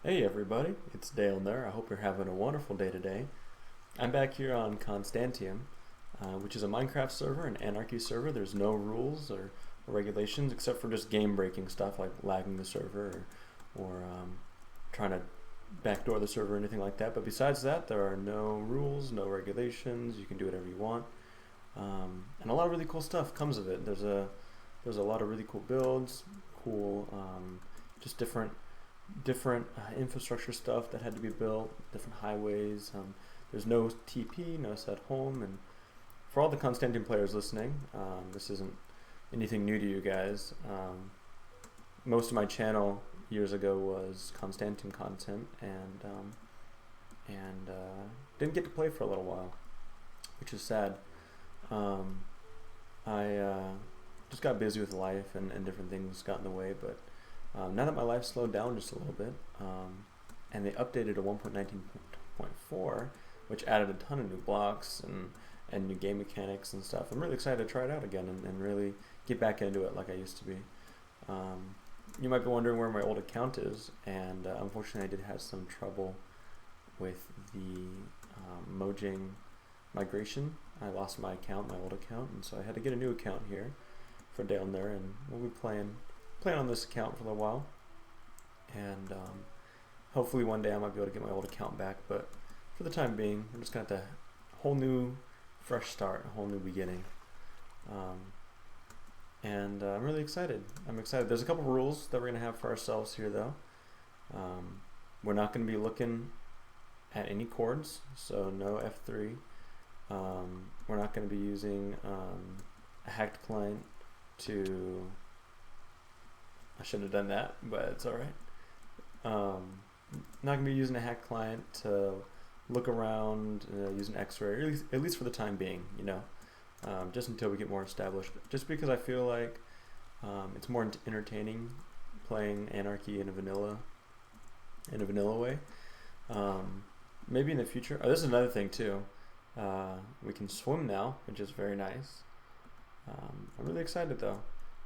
Hey everybody, it's Dale there. I hope you're having a wonderful day today. I'm back here on Constantiam, which is a Minecraft server, an anarchy server. There's no rules or regulations except for just game breaking stuff like lagging the server or trying to backdoor the server or anything like that. But besides that, there are no rules, no regulations. You can do whatever you want, and a lot of really cool stuff comes of it. There's a lot of really cool builds, cool just different infrastructure stuff that had to be built, different highways. There's no TP, no set home, and for all the Constantiam players listening, this isn't anything new to you guys. Most of my channel years ago was Constantiam content, and didn't get to play for a little while, which is sad. I just got busy with life and different things got in the way, but now that my life slowed down just a little bit, and they updated to 1.19.4, which added a ton of new blocks and new game mechanics and stuff, I'm really excited to try it out again and really get back into it like I used to be. You might be wondering where my old account is, and unfortunately I did have some trouble with the Mojang migration. I lost my account, my old account, and so I had to get a new account here for down there, and we'll be playing on this account for a little while, and hopefully one day I might be able to get my old account back, but for the time being I'm just gonna have to whole new fresh start, a whole new beginning, and I'm really excited. There's a couple rules that we're gonna have for ourselves here though. We're not gonna be looking at any chords, so no F3. We're not gonna be using a hacked client to I shouldn't have done that, but it's alright. Not going to be using a hack client to look around using X-ray, at least for the time being, just until we get more established. Just because I feel like it's more entertaining playing Anarchy in a vanilla way. Maybe in the future. Oh, this is another thing too. We can swim now, which is very nice. I'm really excited though.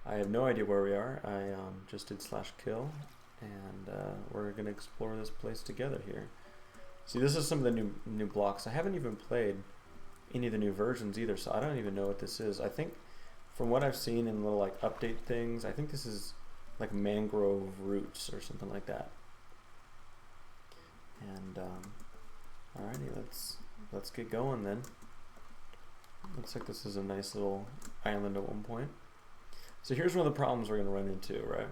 I have no idea where we are. I just did /kill, and we're gonna explore this place together here. See, this is some of the new blocks. I haven't even played any of the new versions either, so I don't even know what this is. I think from what I've seen in little like update things, I think this is like mangrove roots or something like that. And alrighty, let's get going then. Looks like this is a nice little island at one point. So here's one of the problems we're going to run into, right?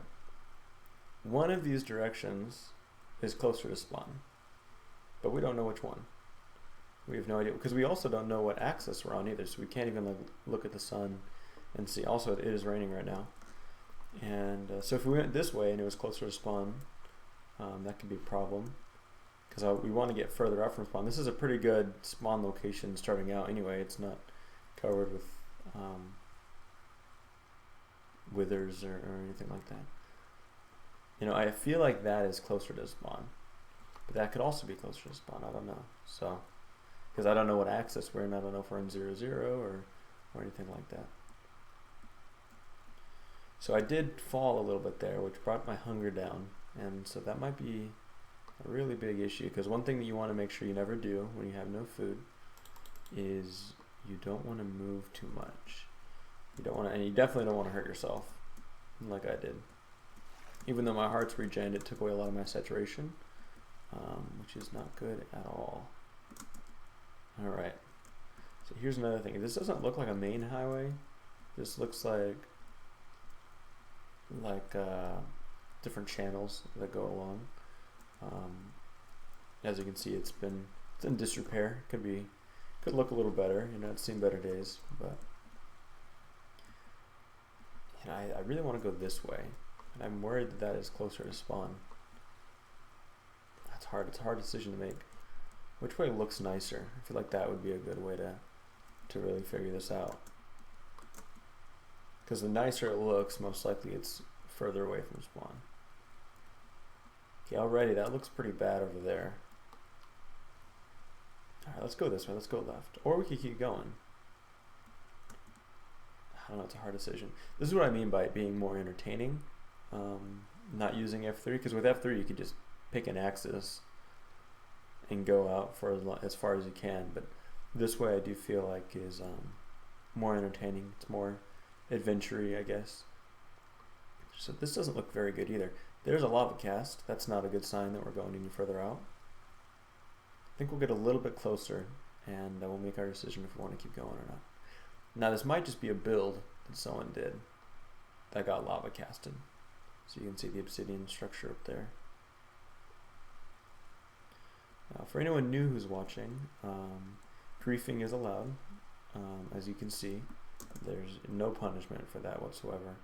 One of these directions is closer to spawn, but we don't know which one. We have no idea, because we also don't know what axis we're on either, so we can't even like look at the sun and see. Also, it is raining right now, and so if we went this way and it was closer to spawn, that could be a problem, because we want to get further up from spawn. This is a pretty good spawn location starting out anyway. It's not covered with withers or anything like that. I feel like that is closer to spawn, but that could also be closer to spawn. I don't know. So, because I don't know what axis we're in, I don't know if we're in 0, or anything like that. So I did fall a little bit there, which brought my hunger down, and so that might be a really big issue, because one thing that you want to make sure you never do when you have no food is you don't want to move too much. You don't want to, and you definitely don't want to hurt yourself, like I did. Even though my heart's regen, it took away a lot of my saturation, which is not good at all. All right. So here's another thing. This doesn't look like a main highway. This looks like different channels that go along. As you can see, it's in disrepair. Could look a little better. It's seen better days, but. I really want to go this way, and I'm worried that is closer to spawn. That's hard. It's a hard decision to make. Which way looks nicer? I feel like that would be a good way to really figure this out. Because the nicer it looks, most likely it's further away from spawn. Okay, already that looks pretty bad over there. Alright, let's go this way. Let's go left. Or we could keep going. I don't know, it's a hard decision. This is what I mean by it being more entertaining, not using F3, because with F3 you could just pick an axis and go out for as far as you can. But this way I do feel like is more entertaining. It's more adventure-y, I guess. So this doesn't look very good either. There's a lava cast. That's not a good sign that we're going any further out. I think we'll get a little bit closer and we'll make our decision if we want to keep going or not. Now this might just be a build that someone did that got lava casted. So you can see the obsidian structure up there. Now for anyone new who's watching, griefing is allowed. As you can see, there's no punishment for that whatsoever.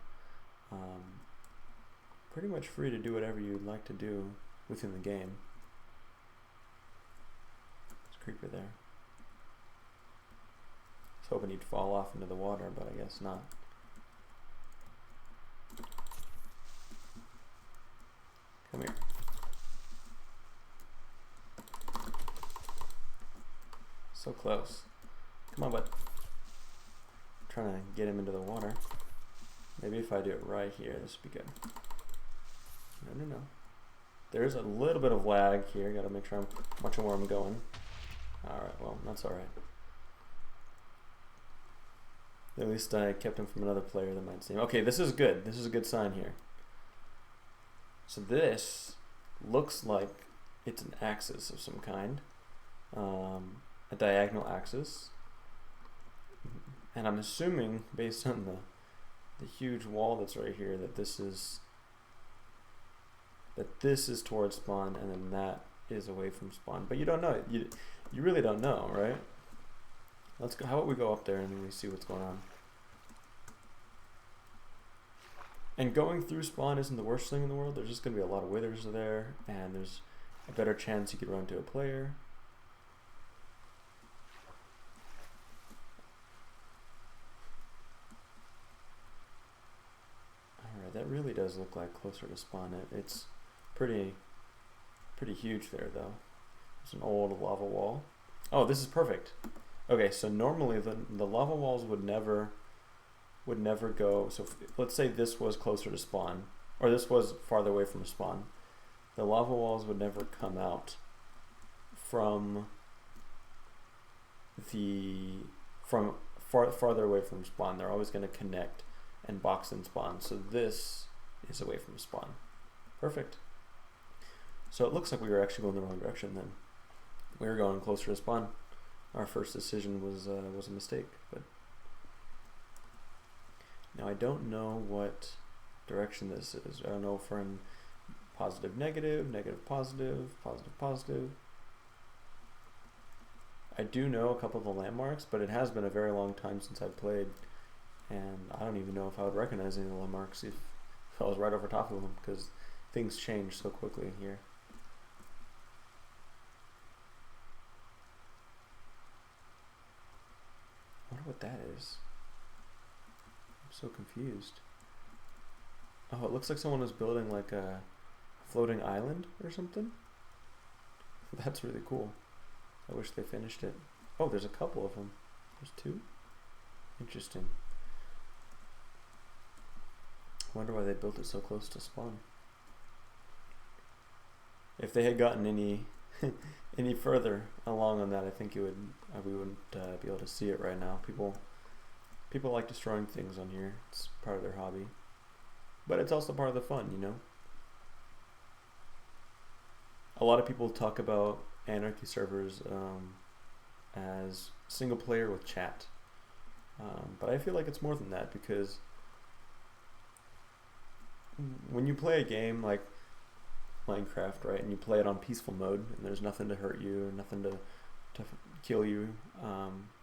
Pretty much free to do whatever you'd like to do within the game. There's a creeper there. I was hoping he'd fall off into the water, but I guess not. Come here. So close. Come on, bud. I'm trying to get him into the water. Maybe if I do it right here, this would be good. No. There's a little bit of lag here. Got to make sure I'm watching where I'm going. Alright, well, that's alright. At least I kept him from another player that might seem. Okay, this is good. This is a good sign here. So this looks like it's an axis of some kind. A diagonal axis. And I'm assuming, based on the huge wall that's right here, that this is towards spawn, and then that is away from spawn. But you don't know. You really don't know, right? Let's go. How about we go up there and we see what's going on? And going through spawn isn't the worst thing in the world. There's just going to be a lot of withers there, and there's a better chance you could run into a player. Alright, that really does look like closer to spawn. It's pretty huge there, though. It's an old lava wall. Oh, this is perfect. Okay, so normally the lava walls would never go. So let's say this was closer to spawn, or this was farther away from spawn. The lava walls would never come out from farther away from spawn. They're always going to connect and box in spawn. So this is away from spawn. Perfect. So it looks like we were actually going the wrong direction then. We were going closer to spawn. Our first decision was a mistake, but now I don't know what direction this is. I don't know if we're in positive, negative, negative, positive, positive, positive. I do know a couple of the landmarks, but it has been a very long time since I've played, and I don't even know if I would recognize any of the landmarks if I was right over top of them, because things change so quickly here. I wonder what that is. I'm so confused. Oh, it looks like someone was building like a floating island or something. That's really cool. I wish they finished it. Oh, there's a couple of them. There's two? Interesting. I wonder why they built it so close to spawn. If they had gotten any any further along on that, I think it would we wouldn't be able to see it right now. People like destroying things on here. It's part of their hobby, but it's also part of the fun, you know. A lot of people talk about anarchy servers as single player with chat, but I feel like it's more than that, because when you play a game like Minecraft, right, and you play it on peaceful mode and there's nothing to hurt you or nothing to kill you,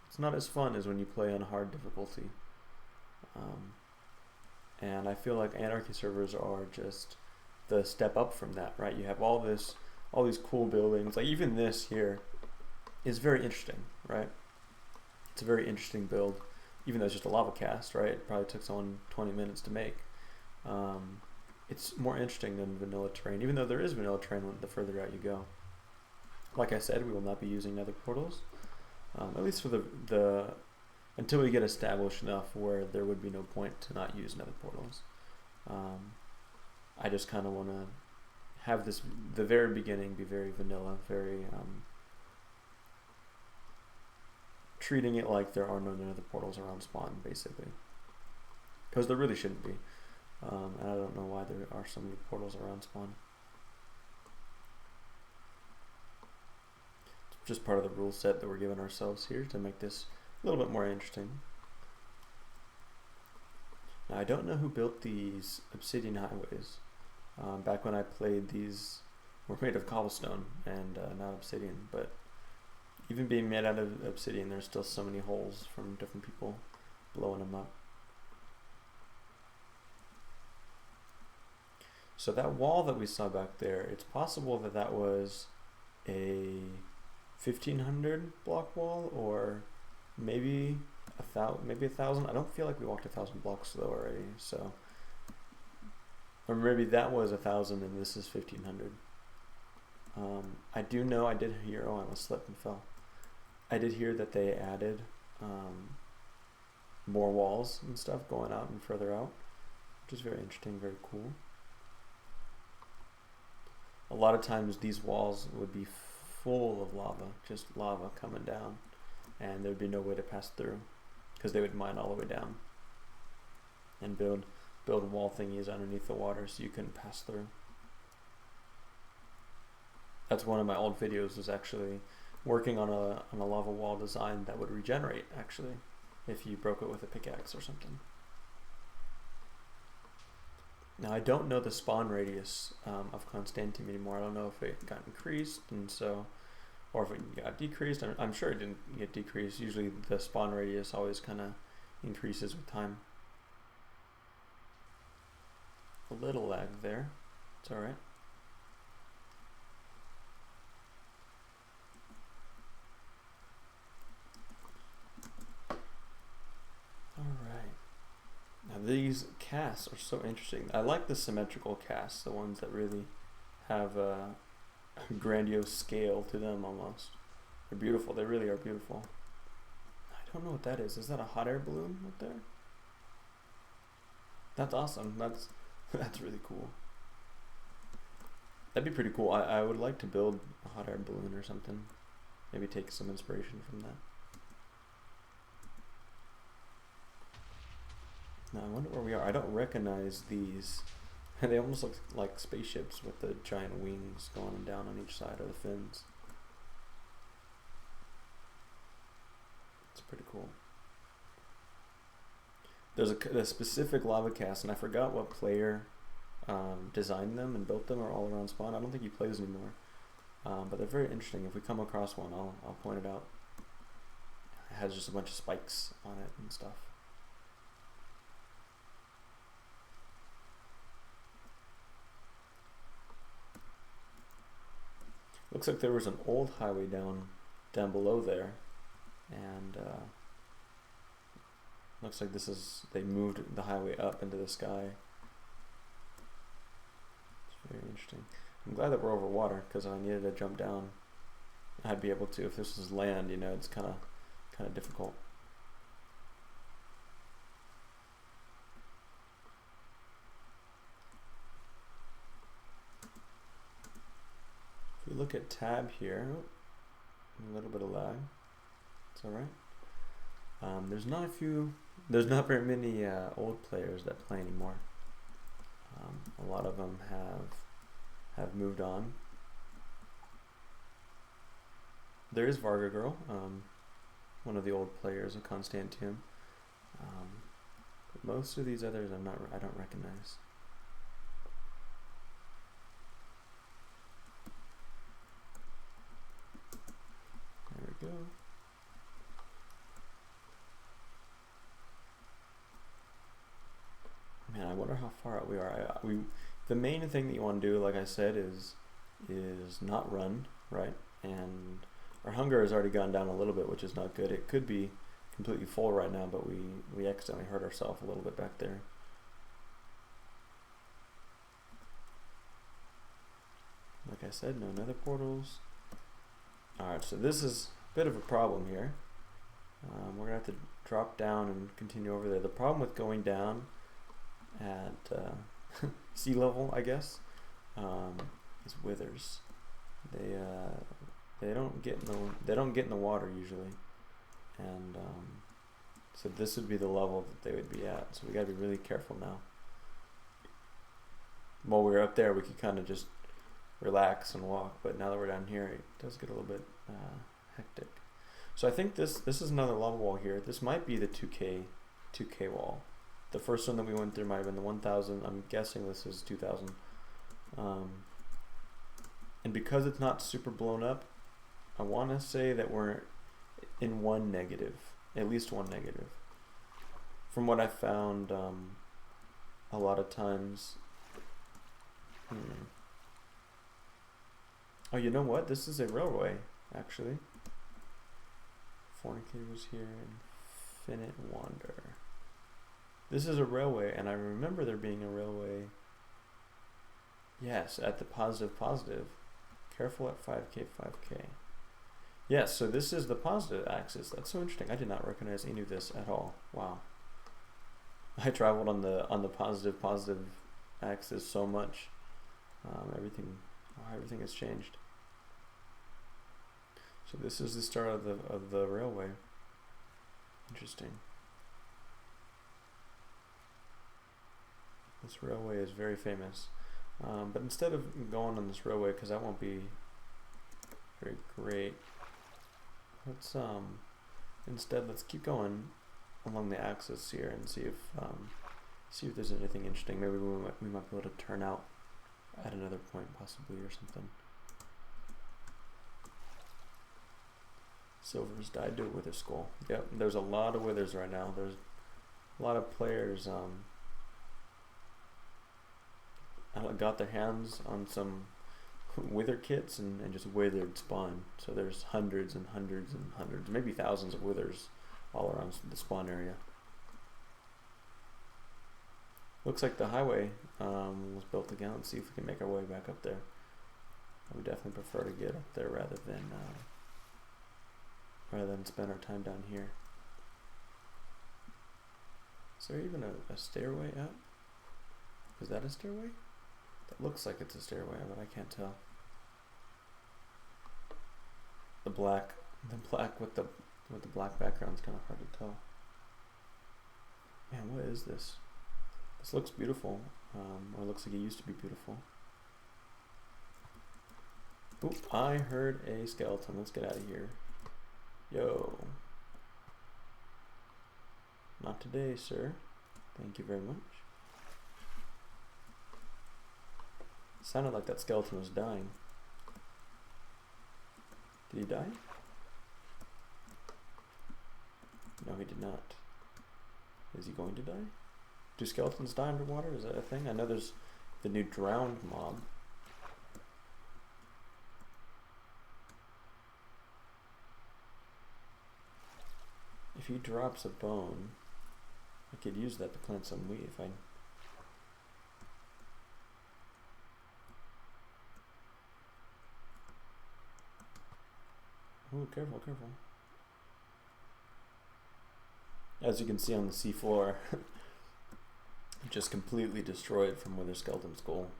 it's not as fun as when you play on hard difficulty. And I feel like anarchy servers are just the step up from that, right? You have all these cool buildings. Like even this here is very interesting, right? It's a very interesting build, even though it's just a lava cast, right? It probably took someone 20 minutes to make. It's more interesting than vanilla terrain, even though there is vanilla terrain the further out you go. Like I said, we will not be using nether portals, at least for the until we get established enough where there would be no point to not use nether portals. I just kind of want to have the very beginning be very vanilla, very treating it like there are no nether portals around spawn, basically, because there really shouldn't be, and I don't know why there are so many portals around spawn. It's just part of the rule set that we're giving ourselves here to make this a little bit more interesting. Now, I don't know who built these obsidian highways. Back when I played, these were made of cobblestone and not obsidian, but even being made out of obsidian, there's still so many holes from different people blowing them up. So that wall that we saw back there, it's possible that that was a 1500 block wall, or maybe maybe 1,000. I don't feel like we walked 1,000 blocks though already, so, or maybe that was 1,000 and this is 1,500. I do know, I did hear, oh, I almost slipped and fell. I did hear that they added more walls and stuff going out and further out, which is very interesting, very cool. A lot of times these walls would be full of lava, just lava coming down, and there'd be no way to pass through because they would mine all the way down and build wall thingies underneath the water so you couldn't pass through. That's one of my old videos, was actually working on a lava wall design that would regenerate, actually, if you broke it with a pickaxe or something. Now, I don't know the spawn radius of Constantiam anymore. I don't know if it got increased, and so, or if it got decreased. I'm sure it didn't get decreased. Usually the spawn radius always kind of increases with time. A little lag there. It's alright. These casts are so interesting. I like the symmetrical casts, the ones that really have a grandiose scale to them almost. They're beautiful. They really are beautiful. I don't know what that is. Is that a hot air balloon up there? That's awesome. That's really cool. That'd be pretty cool. I would like to build a hot air balloon or something. Maybe take some inspiration from that. Now I wonder where we are. I don't recognize these. They almost look like spaceships with the giant wings going down on each side of the fins. It's pretty cool. There's a specific lava cast, and I forgot what player designed them and built them, or all around spawn. I don't think he plays anymore, but they're very interesting. If we come across one, I'll point it out. It has just a bunch of spikes on it and stuff. Looks like there was an old highway down below there, and looks like they moved the highway up into the sky. It's very interesting. I'm glad that we're over water, because if I needed to jump down, I'd be able to. If this was land, you know, it's kind of difficult. If we look at tab here, a little bit of lag. It's all right. There's not very many old players that play anymore. A lot of them have moved on. There is Varga Girl, one of the old players of Constantiam. But most of these others I don't recognize. There we go. Man, I wonder how far out we are. The main thing that you want to do, like I said, is not run, right? And our hunger has already gone down a little bit, which is not good. It could be completely full right now, but we accidentally hurt ourselves a little bit back there. Like I said, no nether portals. Alright, so this is a bit of a problem here. We're going to have to drop down and continue over there. The problem with going down at sea level, I guess, is withers. They don't get in the water usually, and so this would be the level that they would be at. So we gotta be really careful now. While we were up there, we could kind of just relax and walk, but now that we're down here, it does get a little bit hectic. So I think this is another lava wall here. This might be the 2K wall. The first one that we went through might have been the 1000. I'm guessing this is 2000. And because it's not super blown up, I want to say that we're in one negative, at least one negative. From what I found, a lot of times. Oh, you know what? This is a railway, actually. Fornicators here, Infinite Wander. This is a railway, and I remember there being a railway. Yes, at the positive. Careful at 5K, 5K. Yes, so this is the positive axis. That's so interesting. I did not recognize any of this at all. Wow. I traveled on the positive axis so much. Everything has changed. So this is the start of the railway. Interesting. This railway is very famous. But instead of going on this railway, because that won't be very great, let's keep going along the axis here and see if there's anything interesting. Maybe we might be able to turn out at another point possibly or something. Silver's died to a wither skull. Yep, there's a lot of withers right now. There's a lot of players got their hands on some wither kits and just withered spawn. So there's hundreds and hundreds and hundreds, maybe thousands of withers all around the spawn area. Looks like the highway was built again. Let's see if we can make our way back up there. I would definitely prefer to get up there rather than spend our time down here. Is there even a stairway up? Is that a stairway? That looks like it's a stairway, but I can't tell. The black with the black background is kind of hard to tell. Man, what is this? This looks beautiful, or looks like it used to be beautiful. Oop, I heard a skeleton. Let's get out of here. Yo. Not today, sir. Thank you very much. Sounded like that skeleton was dying. Did he die? No, he did not. Is he going to die? Do skeletons die underwater? Is that a thing? I know there's the new drowned mob. If he drops a bone, I could use that to plant some wheat if I... Oh, careful, careful. As you can see on the seafloor, just completely destroyed from wither skeleton skull.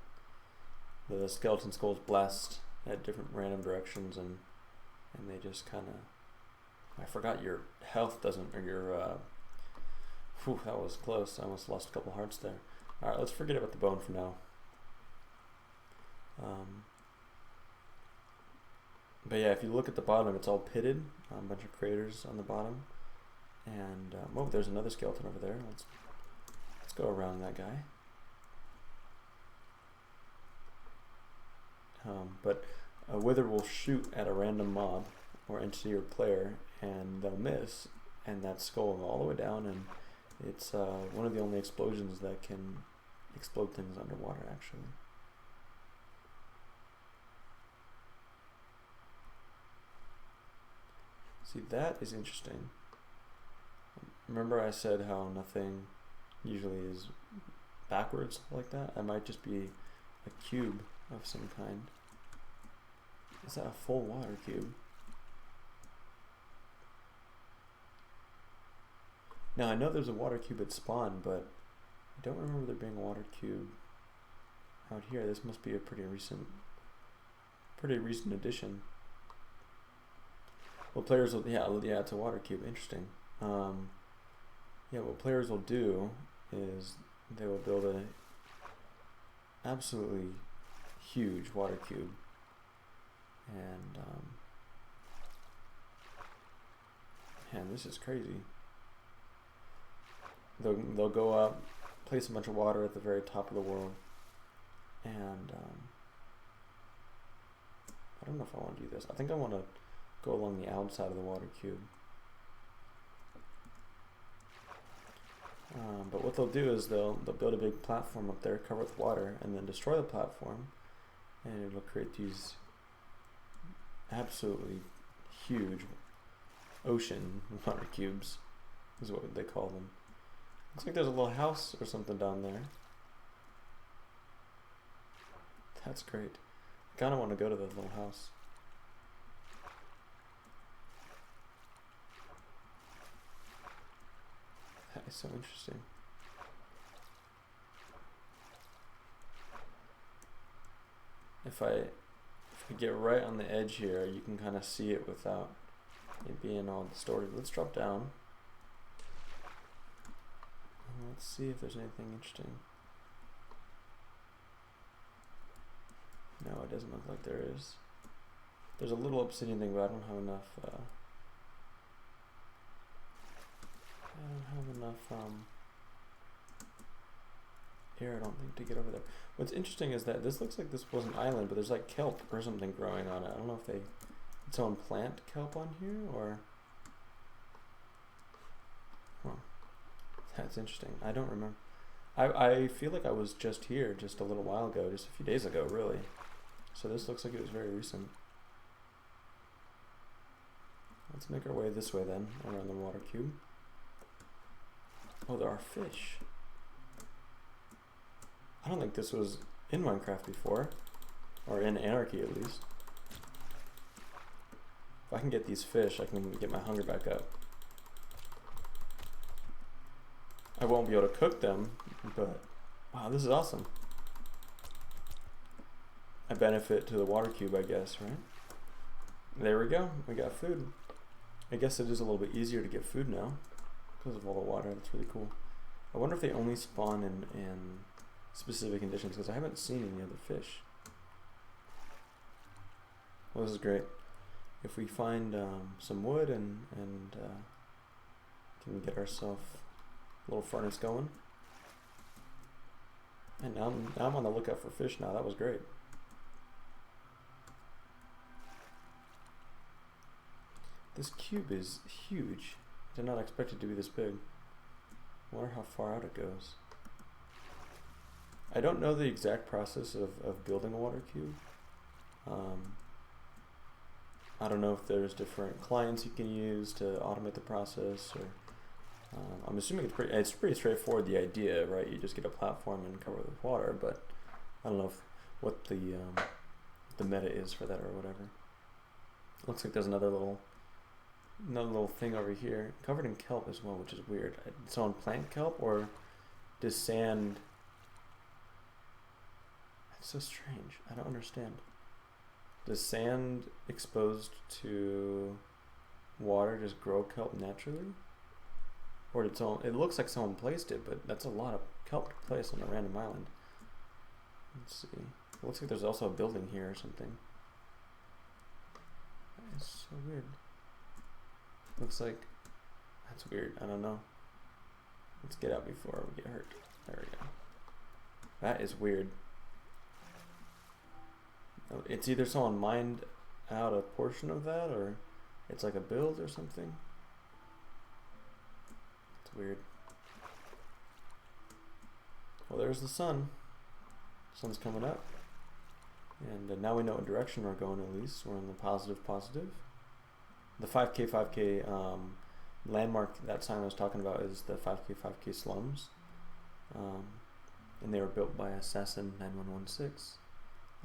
The skeleton skulls blast at different random directions, and they just kind of... I forgot your health doesn't, or your... Whew, that was close. I almost lost a couple hearts there. Alright, let's forget about the bone for now. But yeah, if you look at the bottom, it's all pitted. A bunch of craters on the bottom. And, oh, there's another skeleton over there. Let's go around that guy. But a wither will shoot at a random mob or entity or player, and they'll miss, and that skull will go all the way down, and it's one of the only explosions that can explode things underwater, actually. See, that is interesting. Remember I said how nothing usually is backwards like that? That might just be a cube of some kind. Is that a full water cube? Now I know there's a water cube at spawn, but I don't remember there being a water cube out here. This must be a pretty recent Pretty recent addition. What players will, yeah, it's a water cube. Interesting. Yeah, what players will do is they will build a absolutely huge water cube, and man, this is crazy. They'll go up, place a bunch of water at the very top of the world, and I don't know if I want to do this. I think I want to go along the outside of the water cube. But what they'll do is they'll build a big platform up there, cover it with water, and then destroy the platform, and it'll create these absolutely huge ocean water cubes, is what they call them. Looks like there's a little house or something down there. That's great. I kind of want to go to the little house. That is so interesting. If we get right on the edge here, you can kind of see it without it being all distorted. Let's drop down. Let's see if there's anything interesting. No, it doesn't look like there is. There's a little obsidian thing, but I don't have enough. Air, I don't think, to get over there. What's interesting is that this looks like this was an island, but there's like kelp or something growing on it. I don't know if did someone plant kelp on here, or... Huh. That's interesting. I don't remember. I feel like I was just here just a little while ago, just a few days ago, really. So this looks like it was very recent. Let's make our way this way then, around the water cube. Oh, there are fish. I don't think this was in Minecraft before, or in Anarchy at least. If I can get these fish, I can get my hunger back up. I won't be able to cook them, but wow, this is awesome. I benefit to the water cube, I guess, right? There we go, we got food. I guess it is a little bit easier to get food now because of all the water. That's really cool. I wonder if they only spawn in specific conditions, because I haven't seen any other fish. Well, this is great. If we find some wood and can get ourselves a little furnace going. And now I'm on the lookout for fish now. That was great. This cube is huge. I did not expect it to be this big. I wonder how far out it goes. I don't know the exact process of building a water cube. I don't know if there's different clients you can use to automate the process, or I'm assuming it's pretty straightforward, the idea, right? You just get a platform and cover it with water, but I don't know what the meta is for that or whatever. Looks like there's another little thing over here, covered in kelp as well, which is weird. Did someone plant kelp, or does sand... It's so strange. I don't understand. Does sand exposed to water just grow kelp naturally? Or did someone... It looks like someone placed it, but that's a lot of kelp to place on a random island. Let's see. It looks like there's also a building here or something. It's so weird. Looks like... That's weird. I don't know. Let's get out before we get hurt. There we go. That is weird. It's either someone mined out a portion of that, or it's like a build or something. It's weird. Well, there's the sun. Sun's coming up. And now we know what direction we're going, at least. We're in the positive. The 5K landmark that sign I was talking about is the 5K slums. And they were built by Assassin 9116.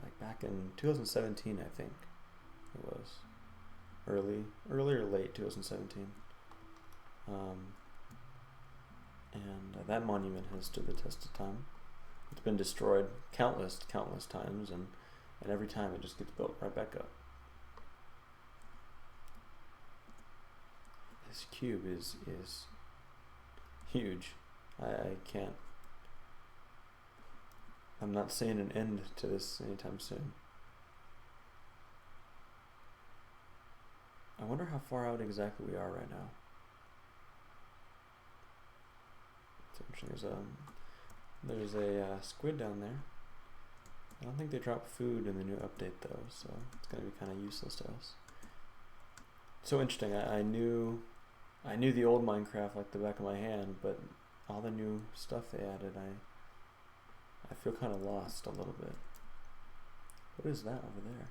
Like back in 2017, I think it was. Early or late 2017. And that monument has stood the test of time. It's been destroyed countless times, and and every time it just gets built right back up. This cube is huge. I can't. I'm not seeing an end to this anytime soon. I wonder how far out exactly we are right now. There's a squid down there. I don't think they drop food in the new update though, so it's gonna be kind of useless to us. So interesting. I knew the old Minecraft like the back of my hand, but all the new stuff they added, I feel kind of lost a little bit. What is that over there?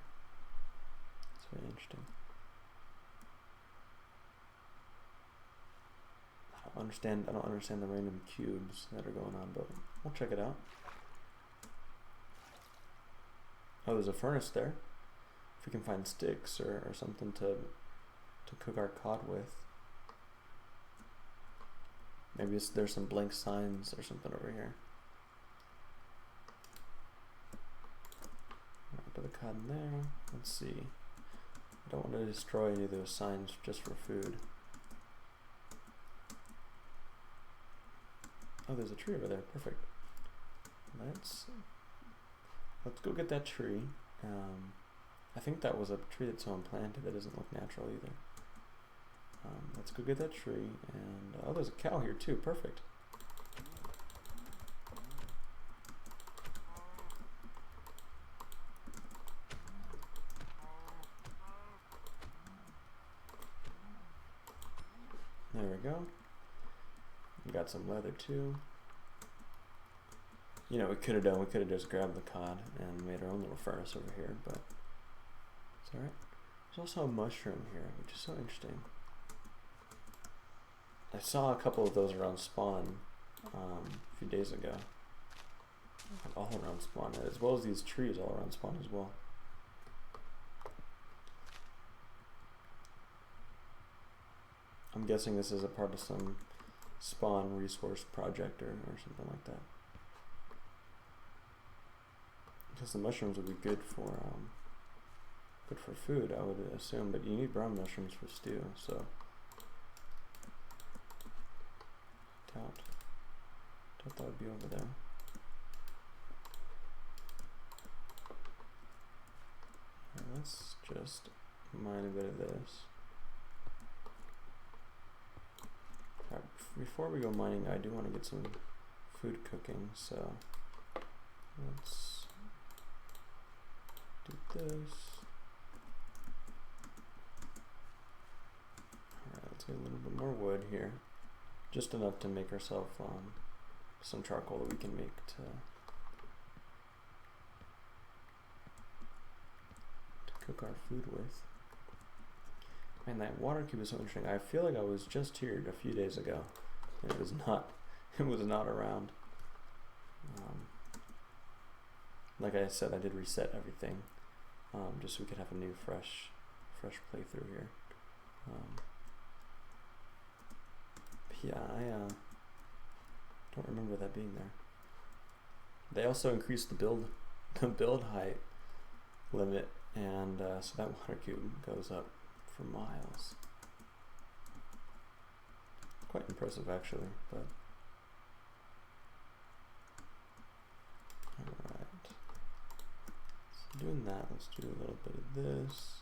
It's very interesting. I don't understand the random cubes that are going on, but we'll check it out. Oh, there's a furnace there. If we can find sticks or something to cook our cod with. Maybe there's some blank signs or something over here. Put the cod in there. Let's see. I don't want to destroy any of those signs just for food. Oh, there's a tree over there. Perfect. Let's go get that tree. I think that was a tree that someone planted. That doesn't look natural either. Let's go get that tree. And oh, there's a cow here too. Perfect. There we go. We got some leather too. You know, we could have just grabbed the cod and made our own little furnace over here, but it's alright. There's also a mushroom here, which is so interesting. I saw a couple of those around spawn a few days ago. All around spawn, as well as these trees all around spawn as well. I'm guessing this is a part of some spawn resource project or something like that. Because the mushrooms would be good for food, I would assume, but you need brown mushrooms for stew, so doubt that would be over there. Right, let's just mine a bit of this. Right, before we go mining, I do want to get some food cooking, so let's do this. Alright, let's get a little bit more wood here. Just enough to make ourselves some charcoal that we can make to cook our food with. Man, that water cube is so interesting. I feel like I was just here a few days ago, and it was not around. Like I said, I did reset everything, just so we could have a new fresh playthrough here. Yeah, I don't remember that being there. They also increased the build height limit, and so that water cube goes up for miles. Quite impressive actually, but alright. So doing that, let's do a little bit of this.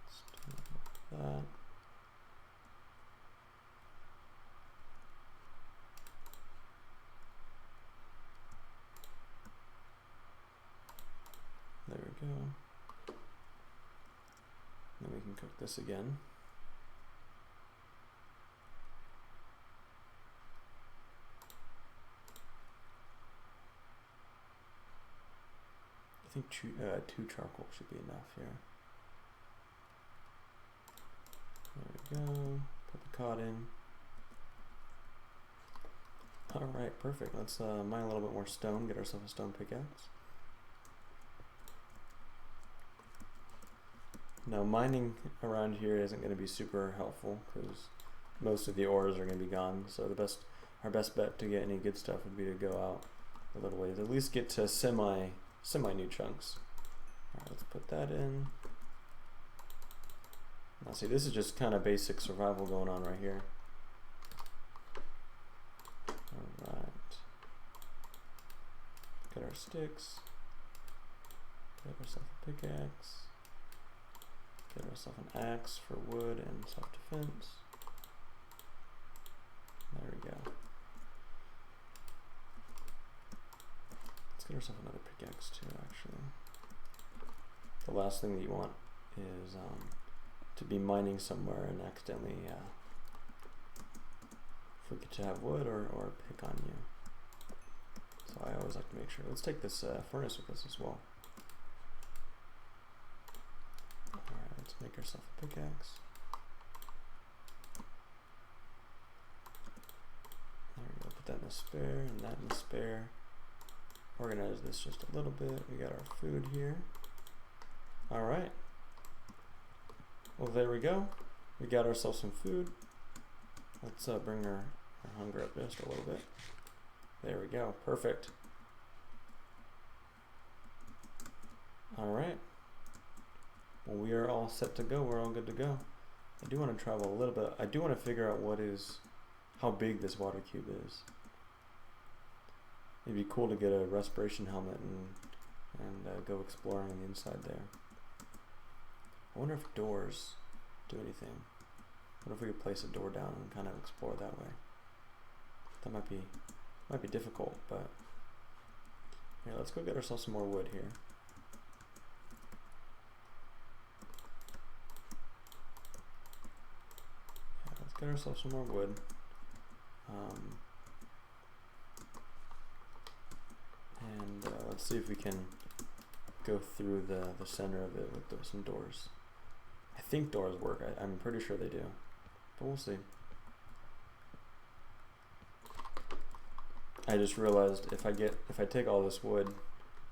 Let's do a little of that. There we go. Then we can cook this again. I think two charcoal should be enough here. There we go. Put the cod in. Alright, perfect. Let's mine a little bit more stone, get ourselves a stone pickaxe. Now, mining around here isn't going to be super helpful because most of the ores are going to be gone. So our best bet to get any good stuff would be to go out a little ways, at least get to semi semi-new chunks. Alright, let's put that in. Now see, this is just kind of basic survival going on right here. Alright. Get our sticks. Get ourselves a pickaxe. Get ourselves an axe for wood and self-defense. There we go. Let's get ourselves another pickaxe too, actually. The last thing that you want is to be mining somewhere and accidentally forget to have wood or pick on you. So I always like to make sure. Let's take this furnace with us as well. Alright, let's make ourselves a pickaxe. There we go, put that in a spare and that in a spare. Organize this just a little bit. We got our food here. Alright. Well, there we go. We got ourselves some food. Let's bring our hunger up just a little bit. There we go. Perfect. Alright. Well, we are all set to go. We're all good to go. I do want to travel a little bit. I do want to figure out how big this water cube is. It'd be cool to get a respiration helmet and go exploring on the inside there. I wonder if doors do anything. What if we could place a door down and kind of explore that way? That might be difficult, but here, let's go get ourselves some more wood here. Yeah, let's get ourselves some more wood. Let's see if we can go through the center of it with some doors. I think doors work. I'm pretty sure they do, but we'll see. I just realized if I take all this wood,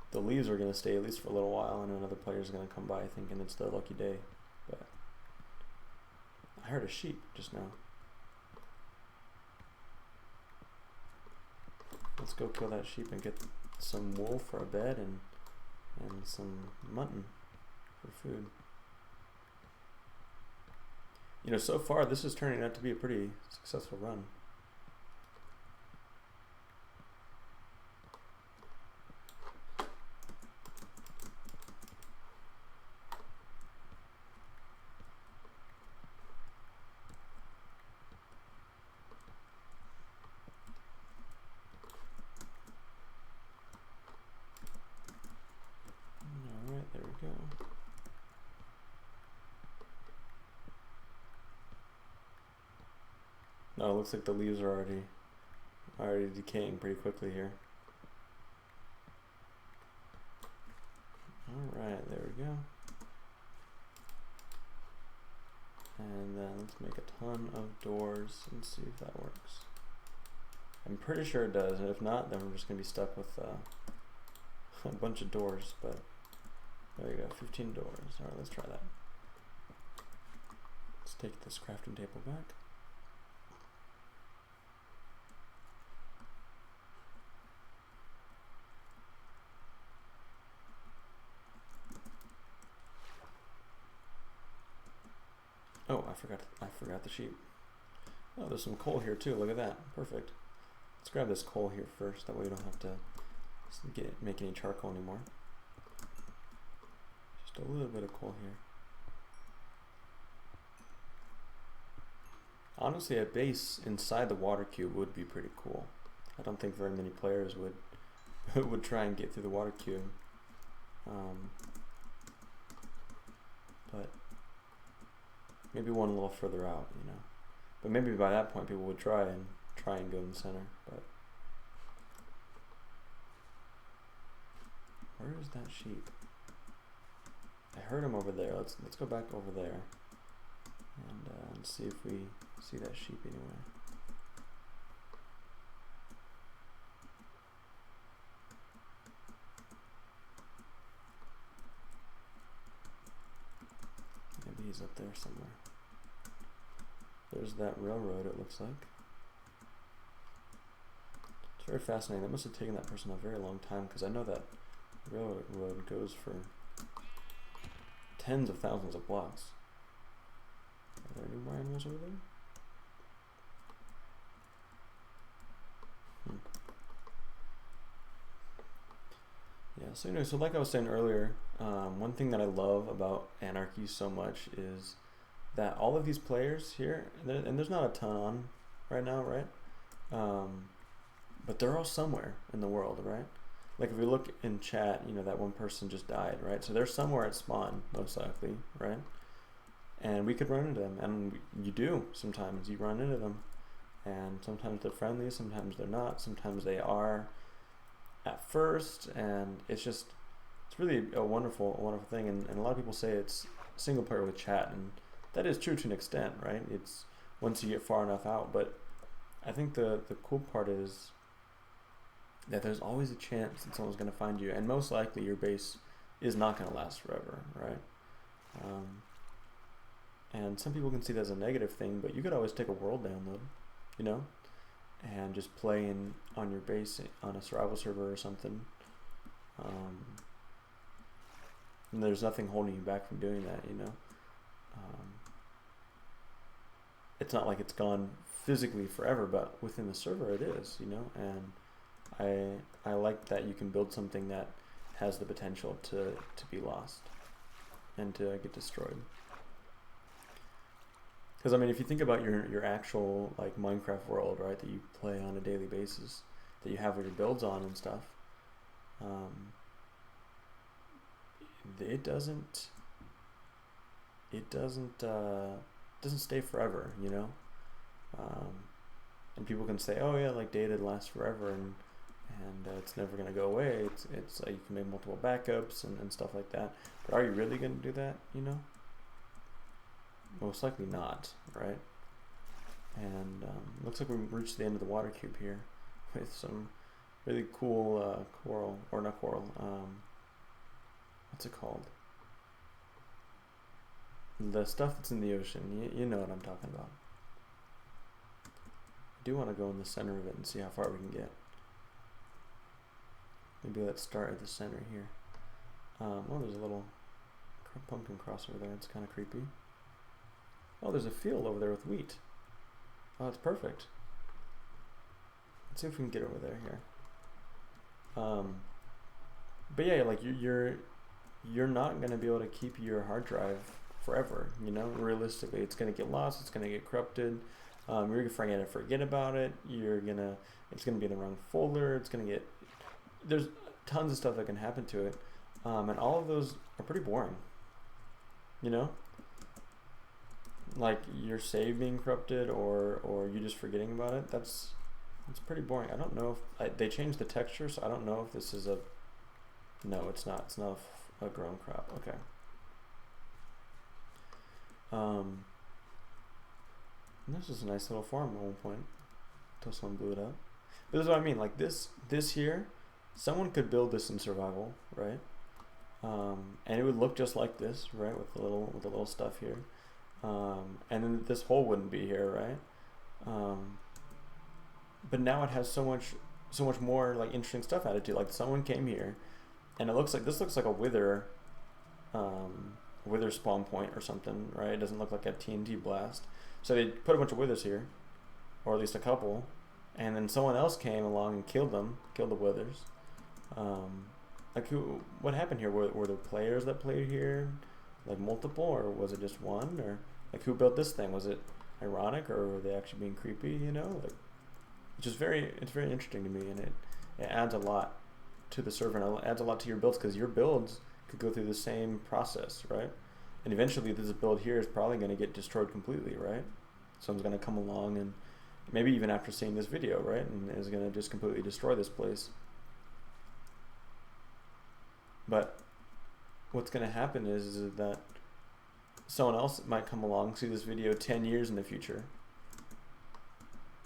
the leaves are going to stay at least for a little while, and another player is going to come by thinking it's their lucky day. But I heard a sheep just now. Let's go kill that sheep and get some wool for a bed and some mutton for food. You know, so far this is turning out to be a pretty successful run. Oh, it looks like the leaves are already decaying pretty quickly here. Alright, there we go. And then let's make a ton of doors and see if that works. I'm pretty sure it does, and if not, then we're just going to be stuck with a bunch of doors, but there you go, 15 doors. Alright, let's try that. Let's take this crafting table back. Oh, I forgot the sheep. Oh, there's some coal here too. Look at that. Perfect. Let's grab this coal here first. That way we don't have to make any charcoal anymore. Just a little bit of coal here. Honestly, a base inside the water cube would be pretty cool. I don't think very many players would try and get through the water cube. But maybe one a little further out, you know. But maybe by that point people would try and go in the center. But where is that sheep? I heard him over there. Let's go back over there and see if we see that sheep anywhere. Maybe he's up there somewhere. There's that railroad, it looks like. It's very fascinating. That must have taken that person a very long time, because I know that railroad goes for tens of thousands of blocks. Are there any more animals over there? Yeah, so anyway, so like I was saying earlier, one thing that I love about Anarchy so much is that all of these players here, and there's not a ton on right now, right? But they're all somewhere in the world, right? Like if we look in chat, you know, that one person just died, right? So they're somewhere at spawn, most likely, right? And we could run into them, and you do sometimes. You run into them, and sometimes they're friendly, sometimes they're not, sometimes they are at first, and it's really a wonderful thing. And a lot of people say it's single player with chat, and that is true to an extent, right? It's once you get far enough out, but I think the cool part is that there's always a chance that someone's going to find you, and most likely your base is not going to last forever, right? And some people can see that as a negative thing, but you could always take a world download, you know, and just play on your base on a survival server or something. And there's nothing holding you back from doing that, you know. It's not like it's gone physically forever, but within the server it is, you know. And I like that you can build something that has the potential to be lost and to get destroyed. Because I mean, if you think about your actual like Minecraft world, right, that you play on a daily basis, that you have your builds on and stuff, it doesn't stay forever, you know. And people can say, oh yeah, like data lasts forever, and it's never gonna go away. It's like you can make multiple backups and stuff like that. But are you really gonna do that, you know? Most likely not, right? And looks like we reached the end of the water cube here with some really cool coral, or not coral, what's it called? The stuff that's in the ocean, you know what I'm talking about. I do want to go in the center of it and see how far we can get. Maybe let's start at the center here. Oh, there's a little pumpkin cross over there. It's kind of creepy. Oh, there's a field over there with wheat. Oh, that's perfect. Let's see if we can get over there here. But yeah, like you're not gonna be able to keep your hard drive forever. You know, realistically, it's gonna get lost. It's gonna get corrupted. You're gonna forget about it. It's gonna be in the wrong folder. There's tons of stuff that can happen to it, and all of those are pretty boring. You know. Like your save being corrupted or you just forgetting about it, it's pretty boring. I don't know if they changed the texture, so I don't know if this is no, it's not a grown crop. Okay. And this is a nice little farm at one point until someone blew it up. But this is what I mean, like this here, someone could build this in survival, right? And it would look just like this, right, with the little stuff here. And then this hole wouldn't be here, right? But now it has so much more like interesting stuff added to it. Like someone came here, and this looks like a wither spawn point or something, right? It doesn't look like a TNT blast. So they put a bunch of withers here, or at least a couple, and then someone else came along and killed the withers. Like what happened here? Were there players that played here? Like multiple, or was it just one? Or like who built this thing? Was it ironic, or were they actually being creepy? You know, like it's very interesting to me, and it adds a lot to the server, and it adds a lot to your builds, because your builds could go through the same process, right? And eventually this build here is probably going to get destroyed completely, right? Someone's going to come along, and maybe even after seeing this video, right, and is going to just completely destroy this place. But what's going to happen is that someone else might come along, see this video 10 years in the future,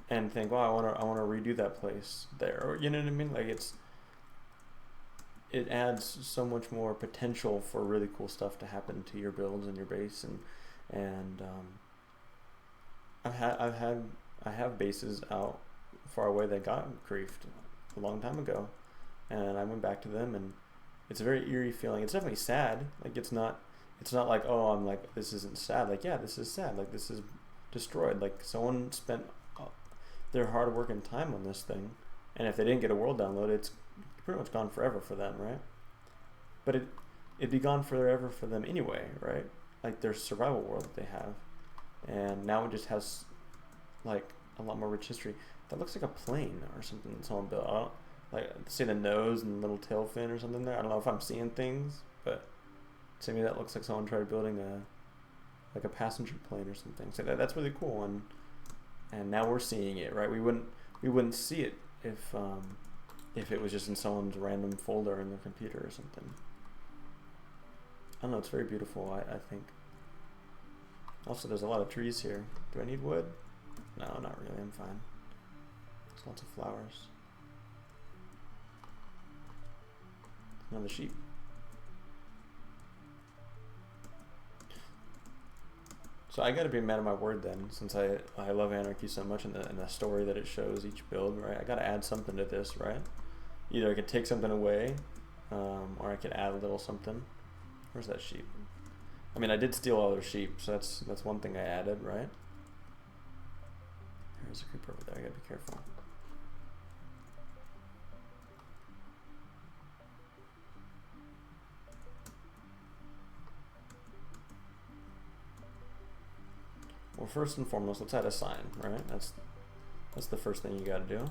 and think, "Wow, I want to redo that place there," or you know what I mean? Like it adds so much more potential for really cool stuff to happen to your builds and your base, and I have bases out far away that got griefed a long time ago, and I went back to them, and it's a very eerie feeling. It's definitely sad. Like it's not like, oh, I'm like, this isn't sad. Like, yeah, this is sad. Like this is destroyed. Like someone spent their hard work and time on this thing, and if they didn't get a world download, it's pretty much gone forever for them, right? But it'd be gone forever for them anyway, right? Like their survival world that they have, and now it just has like a lot more rich history. That looks like a plane or something that someone built. I don't, like, say the nose and the little tail fin or something there. I don't know if I'm seeing things, but to me that looks like someone tried building a passenger plane or something. So that's really cool, and now we're seeing it, right? We wouldn't see it if it was just in someone's random folder in their computer or something. I don't know, it's very beautiful, I think. Also, there's a lot of trees here. Do I need wood? No, not really, I'm fine. There's lots of flowers. Another sheep. So I gotta be a man of my word then, since I love Anarchy so much and the story that it shows each build, right? I gotta add something to this, right? Either I could take something away, or I could add a little something. Where's that sheep? I mean, I did steal all their sheep, so that's one thing I added, right? There's a creeper over there, I gotta be careful. Well, first and foremost, let's add a sign, right? That's the first thing you gotta do.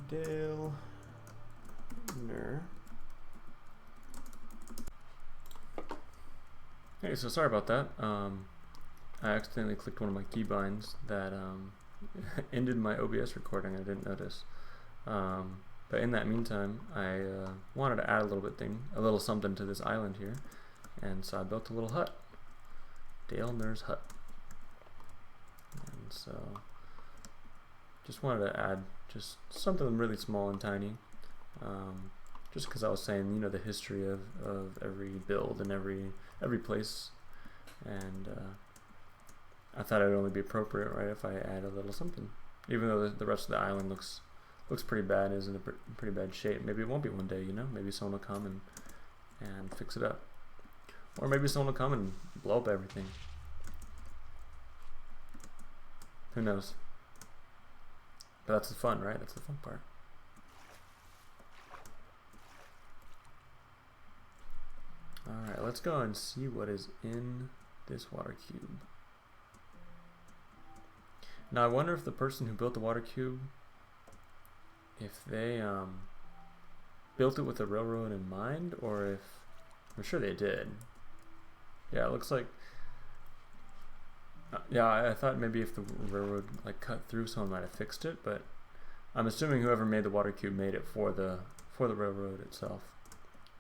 Dale Ner. Hey, so sorry about that. I accidentally clicked one of my keybinds that ended my OBS recording. I didn't notice. But in that meantime, I wanted to add a little something to this island here, and so I built a little hut. Dale Ner's hut. And so just wanted to add just something really small and tiny, just because I was saying, you know, the history of every build and every place, and I thought it would only be appropriate, right, if I add a little something, even though the rest of the island looks pretty bad, is in a pretty bad shape. Maybe it won't be one day, you know. Maybe someone will come and fix it up, or maybe someone will come and blow up everything. Who knows? But that's the fun, right? That's the fun part. Alright, let's go and see what is in this water cube. Now I wonder if the person who built the water cube, if they built it with the railroad in mind, or if, I'm sure they did. Yeah, it looks like, yeah, I thought maybe if the railroad like cut through, someone might have fixed it, but I'm assuming whoever made the water cube made it for the railroad itself.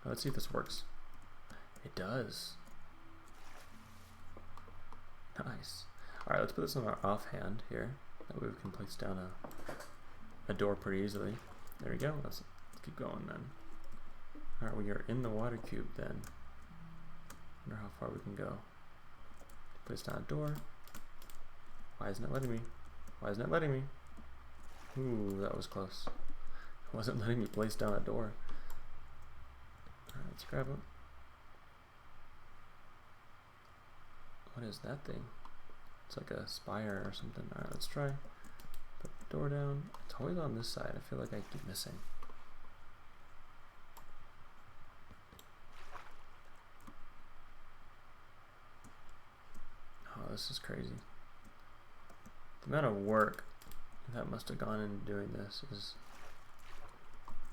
Let's see if this works. It does. Nice. Alright, let's put this on our offhand here. That way we can place down a door pretty easily. There we go. Let's keep going then. Alright, we are in the water cube then. Wonder how far we can go. Place down a door. Why isn't it letting me? Why isn't it letting me? Ooh, that was close. It wasn't letting me place down a door. Alright, let's grab it. What is that thing? It's like a spire or something. Alright, let's try. Put the door down. It's always on this side. I feel like I keep missing. Oh, this is crazy. The amount of work that must have gone into doing this is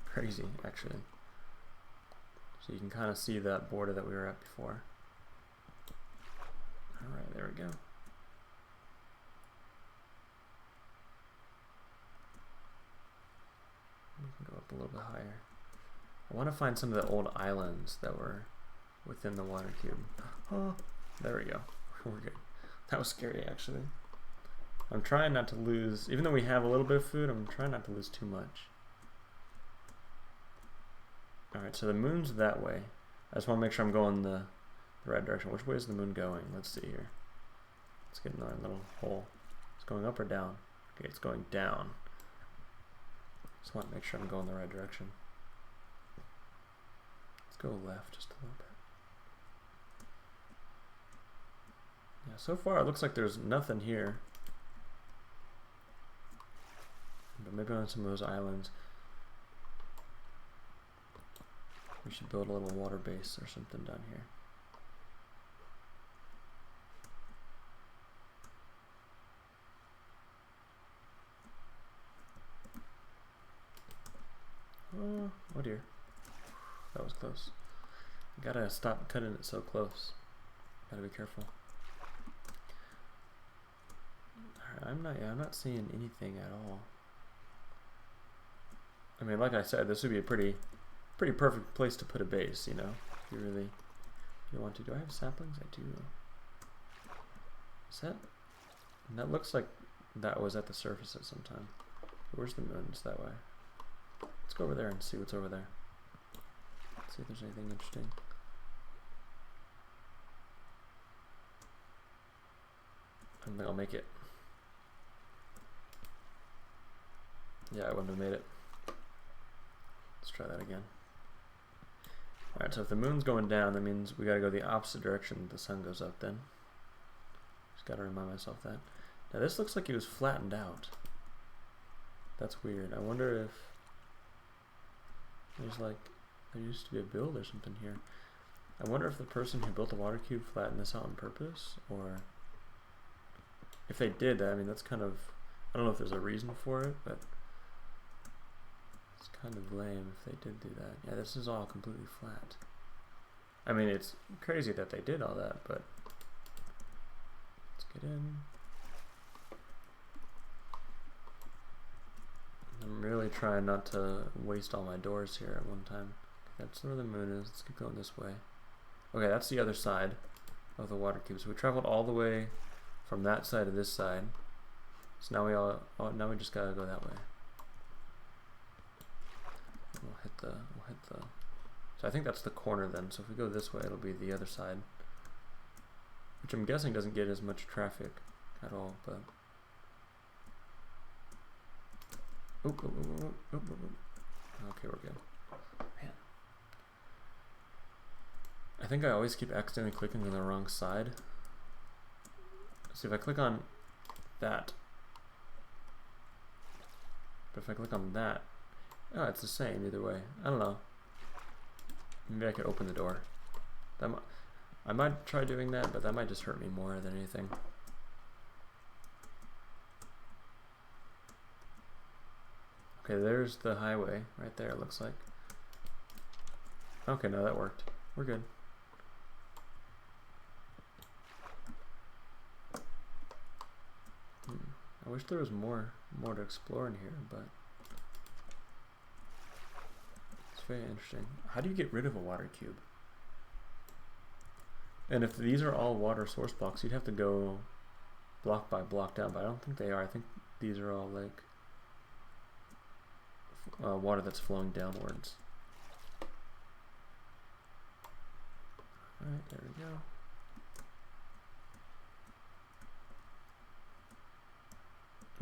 crazy, actually. So you can kind of see that border that we were at before. Alright, there we go. We can go up a little bit higher. I want to find some of the old islands that were within the water cube. Oh, there we go. We're good. That was scary, actually. I'm trying not to lose, even though we have a little bit of food, I'm trying not to lose too much. Alright, so the moon's that way. I just want to make sure I'm going the right direction. Which way is the moon going? Let's see here. Let's get another little hole. It's going up or down? Okay, it's going down. Just want to make sure I'm going the right direction. Let's go left just a little bit. Yeah, so far it looks like there's nothing here. But maybe on some of those islands we should build a little water base or something down here. Oh dear. That was close. Gotta stop cutting it so close. Gotta be careful. Alright, I'm not seeing anything at all. I mean, like I said, this would be a pretty perfect place to put a base, you know, if you really want to. Do I have saplings? I do. Is that? That looks like that was at the surface at some time. Where's the moon? It's that way. Let's go over there and see what's over there. Let's see if there's anything interesting. I don't think I'll make it. Yeah, I wouldn't have made it. Let's try that again. Alright, so if the moon's going down, that means we gotta go the opposite direction the sun goes up then. Just gotta remind myself that. Now this looks like it was flattened out. That's weird. I wonder if there's like, there used to be a build or something here. I wonder if the person who built the water cube flattened this out on purpose, or if they did that, I mean that's kind of, I don't know if there's a reason for it, but it's kind of lame if they did do that. Yeah, this is all completely flat. I mean, it's crazy that they did all that, but let's get in. I'm really trying not to waste all my doors here at one time. That's where the moon is. Let's keep going this way. Okay, that's the other side of the water cube. So we traveled all the way from that side to this side. So now we just gotta go that way. We'll hit the. So I think that's the corner then. So if we go this way, it'll be the other side, which I'm guessing doesn't get as much traffic at all. But okay, we're good. Man, I think I always keep accidentally clicking on the wrong side. See if I click on that, but if I click on that. Oh, it's the same either way. I don't know. Maybe I could open the door. I might try doing that, but that might just hurt me more than anything. Okay, there's the highway right there, it looks like. Okay, no, that worked. We're good. I wish there was more to explore in here, but very interesting. How do you get rid of a water cube? And if these are all water source blocks, you'd have to go block by block down, but I don't think they are. I think these are all like water that's flowing downwards. Alright, there we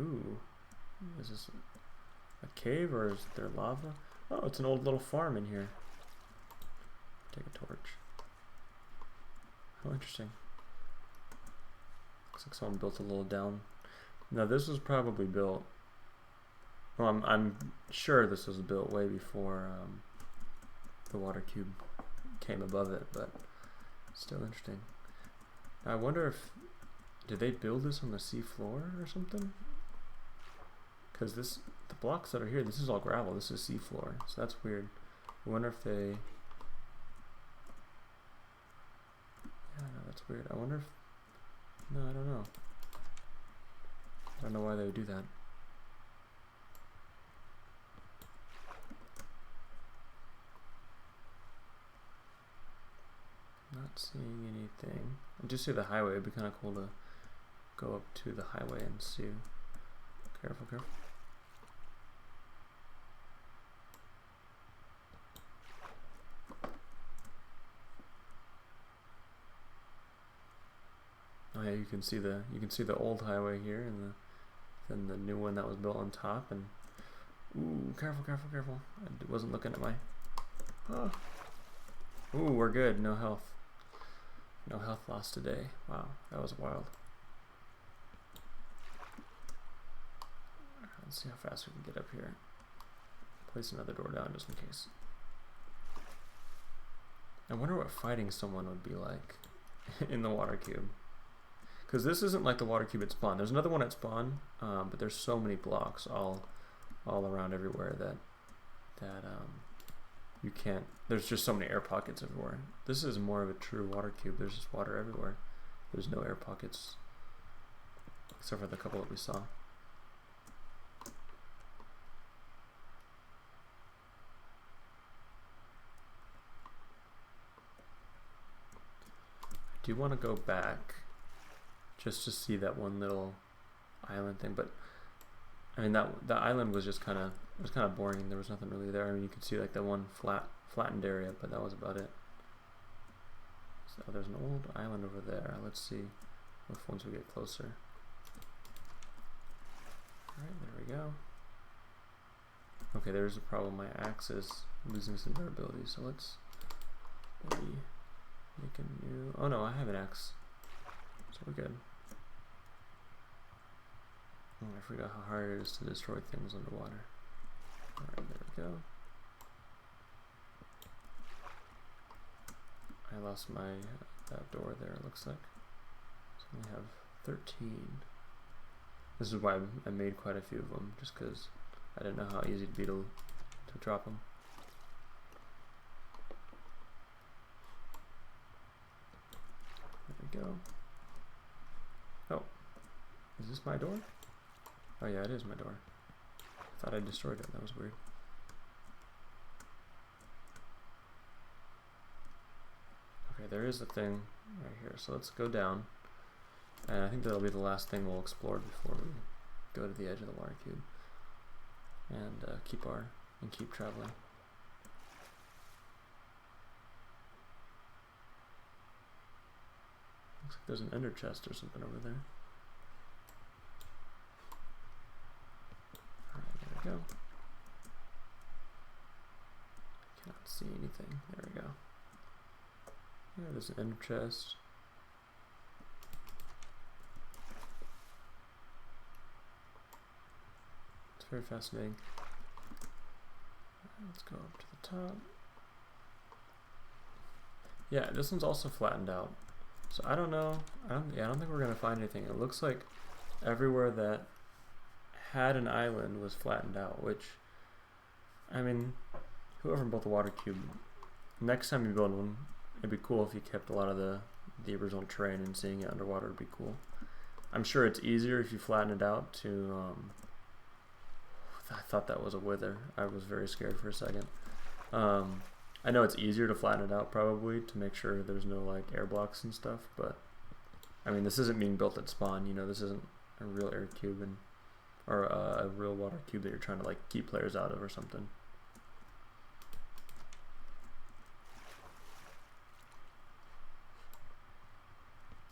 go. Ooh, is this a cave or is there lava? Oh, it's an old little farm in here. Take a torch. Oh, interesting. Looks like someone built a little down. Now this was probably built. Well, I'm sure this was built way before the water cube came above it, but still interesting. Now, I wonder if did they build this on the sea floor or something? Because the blocks that are here, this is all gravel. This is sea floor, so that's weird. I wonder if they. Yeah, no, that's weird. I wonder if. No, I don't know. I don't know why they would do that. Not seeing anything. I just see the highway. It'd be kind of cool to go up to the highway and see. Careful, careful. Oh yeah, you can see the old highway here and then the new one that was built on top. And ooh, careful, careful, careful! I wasn't looking at my. Oh. Ooh, we're good. No health. No health lost today. Wow, that was wild. Let's see how fast we can get up here. Place another door down just in case. I wonder what fighting someone would be like in the water cube. Because this isn't like the water cube at spawn. There's another one at spawn, but there's so many blocks all around everywhere that you can't. There's just so many air pockets everywhere. This is more of a true water cube. There's just water everywhere. There's no air pockets except for the couple that we saw. I do want to go back just to see that one little island thing, but I mean that island was just kind of boring. There was nothing really there. I mean, you could see like that one flattened area, but that was about it. So there's an old island over there. Let's see if once we get closer. All right, there we go. Okay, there's a problem. My axe is losing some durability, so let's maybe make a new. Oh no, I have an axe, so we're good. Oh, I forgot how hard it is to destroy things underwater. Alright, there we go. I lost my that door there, it looks like. So we have 13. This is why I made quite a few of them, just because I didn't know how easy it'd be to drop them. There we go. Oh, is this my door? Oh yeah, it is my door. I thought I destroyed it. That was weird. Okay, there is a thing right here. So let's go down. And I think that'll be the last thing we'll explore before we go to the edge of the water cube. And keep traveling. Looks like there's an ender chest or something over there. Go. Cannot see anything. There we go. Yeah, there's an ender chest. It's very fascinating. Let's go up to the top. Yeah, this one's also flattened out. So I don't know. I don't think we're gonna find anything. It looks like everywhere that had an island was flattened out, which, I mean, whoever built the water cube, next time you build one, it'd be cool if you kept a lot of the original terrain, and seeing it underwater would be cool. I'm sure it's easier if you flatten it out to, I thought that was a wither. I was very scared for a second. I know it's easier to flatten it out probably to make sure there's no like air blocks and stuff, but I mean, this isn't being built at spawn, you know, this isn't a real air cube or a real water cube that you're trying to like keep players out of or something.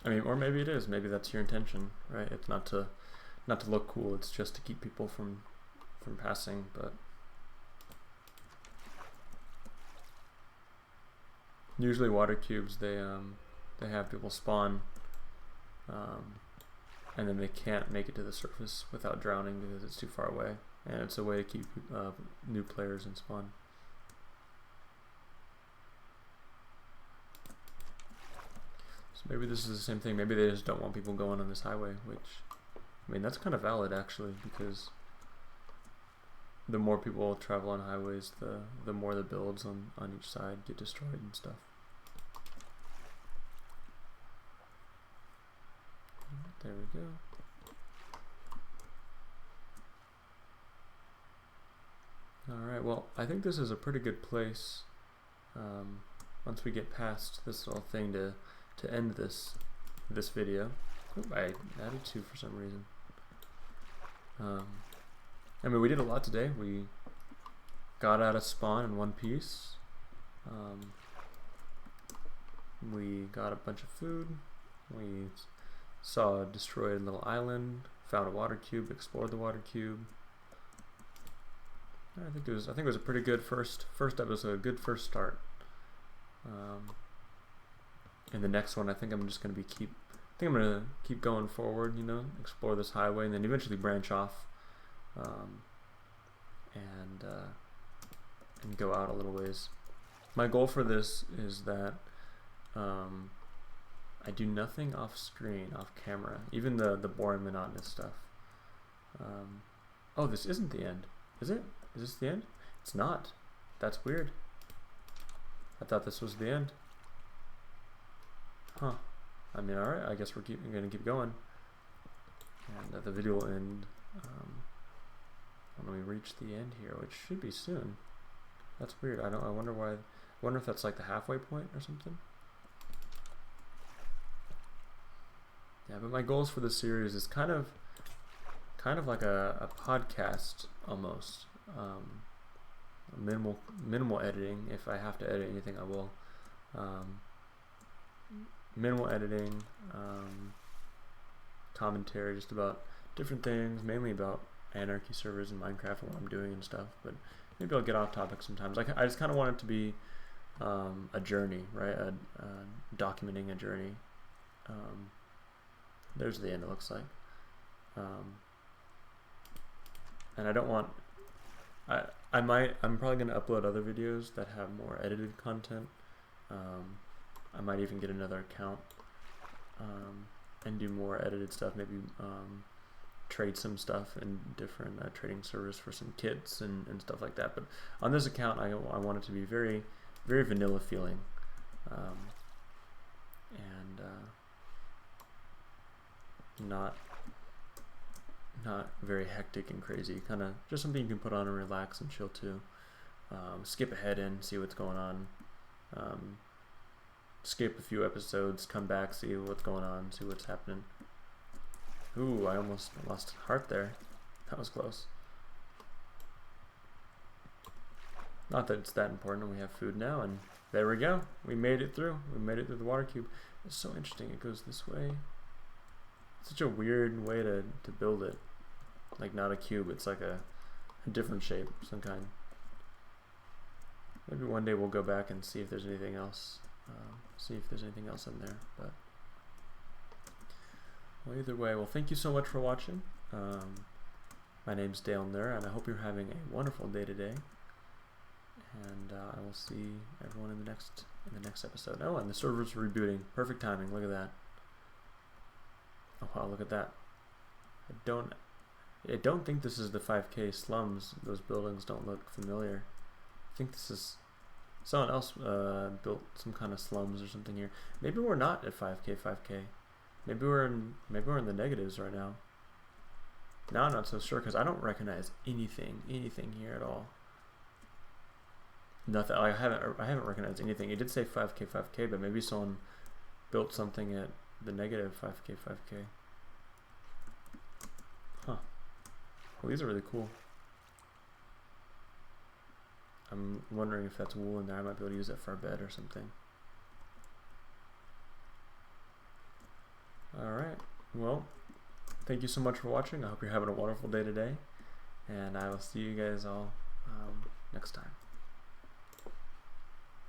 I mean, or maybe it is. Maybe that's your intention, right? It's not to look cool. It's just to keep people from passing. But usually water cubes, they have people spawn, and then they can't make it to the surface without drowning because it's too far away, and it's a way to keep new players in spawn. So maybe this is the same thing. Maybe they just don't want people going on this highway, which, I mean, that's kind of valid actually, because the more people travel on highways, the more the builds on each side get destroyed and stuff. There we go. Alright, well, I think this is a pretty good place, once we get past this little thing, to end this video. Oop, I added 2 for some reason. I mean, we did a lot today. We got out of spawn in one piece. We got a bunch of food. We saw a destroyed little island, found a water cube, explored the water cube. I think it was a pretty good first episode, a good first start. In the next one, I think I'm just gonna keep going forward, you know, explore this highway, and then eventually branch off, and go out a little ways. My goal for this is that I do nothing off screen, off camera, even the boring, monotonous stuff. Oh, this isn't the end, is it? Is this the end? It's not. That's weird. I thought this was the end. Huh. I mean, alright, I guess we're gonna keep going. And the video will end when we reach the end here, which should be soon. That's weird. I wonder if that's like the halfway point or something. Yeah, but my goals for this series is kind of like a podcast almost. Minimal editing. If I have to edit anything, I will. Minimal editing, commentary just about different things, mainly about Anarchy servers and Minecraft and what I'm doing and stuff, but maybe I'll get off topic sometimes. Like, I just kind of want it to be a journey, right? Documenting a journey. There's the end, it looks like. And I don't want... I'm probably going to upload other videos that have more edited content. I might even get another account and do more edited stuff, maybe trade some stuff in different trading servers for some kits and stuff like that. But on this account, I want it to be very, very vanilla feeling, and not very hectic and crazy. Kind of just something you can put on and relax and chill to. Skip ahead and see what's going on. Skip a few episodes, come back, see what's going on, see what's happening. Ooh, I almost lost heart there. That was close. Not that it's that important. We have food now, and there we go. We made it through. We made it through the water cube. It's so interesting. It goes this way. It's such a weird way to build it. Like, not a cube. It's like a different shape, some kind. Maybe one day we'll go back and see if there's anything else. In there, but well, either way, well, thank you so much for watching. My name's Dale Nur, and I hope you're having a wonderful day today. And I will see everyone in the next episode. Oh, and the server's rebooting. Perfect timing. Look at that. Oh wow, look at that. I don't think this is the 5K slums. Those buildings don't look familiar. I think this is someone else built some kind of slums or something here. Maybe we're not at 5K. Maybe we're in the negatives right now. Now I'm not so sure because I don't recognize anything here at all. Nothing. I haven't recognized anything. It did say 5K, but maybe someone built something at the negative 5K. Huh. Well, these are really cool. I'm wondering if that's wool in there. I might be able to use that for a bed or something. Alright, well, thank you so much for watching. I hope you're having a wonderful day today, and I will see you guys all next time.